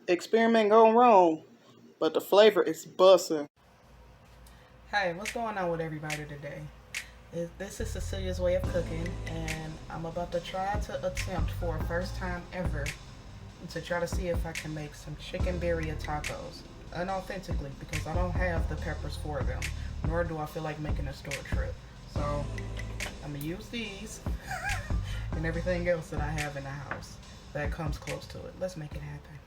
Experiment gone wrong, but the flavor is bussin'. Hey, what's going on with everybody today? This is Cecilia's way of cooking, and I'm about to try to attempt for a first time ever to try to see if I can make some chicken birria tacos unauthentically because I don't have the peppers for them, nor do I feel like making a store trip. So I'm gonna use these and everything else that I have in the house that comes close to it. Let's make it happen.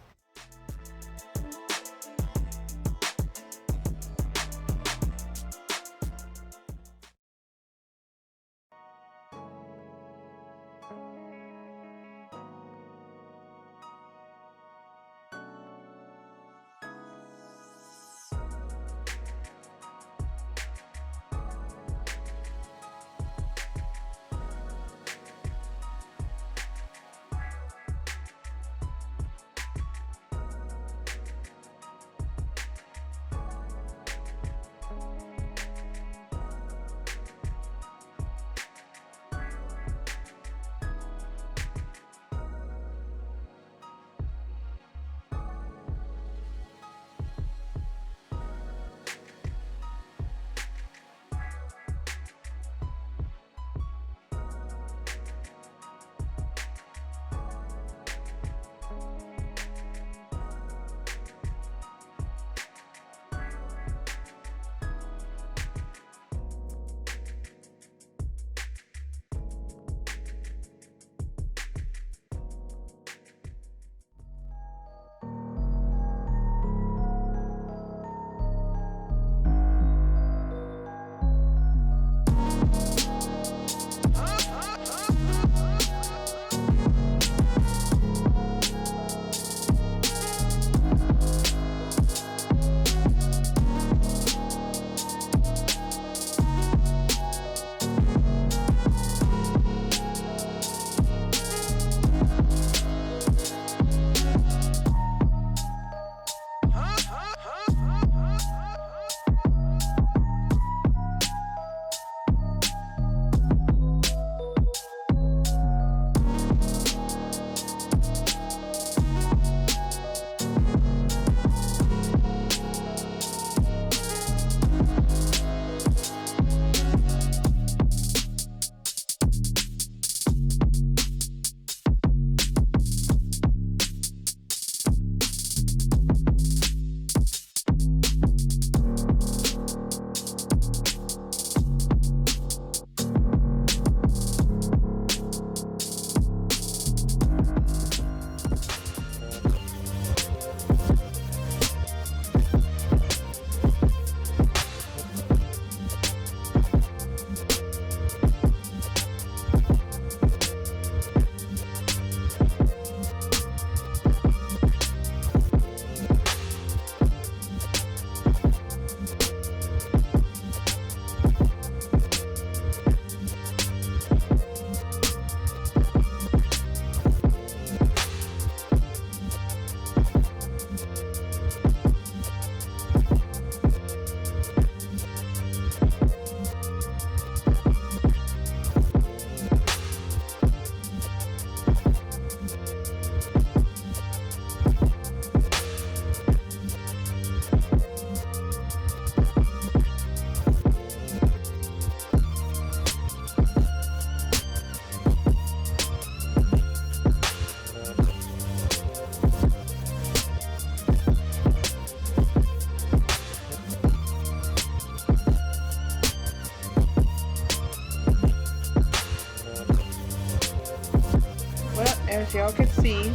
Well, as y'all can see,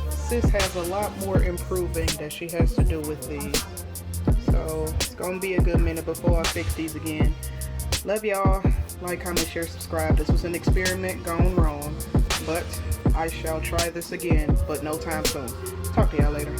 sis has a lot more improving that she has to do with these. So it's gonna be a good minute before I fix these again. Love y'all. Like, comment, share, subscribe. This was an experiment gone wrong, but I shall try this again, but no time soon. Talk to y'all later.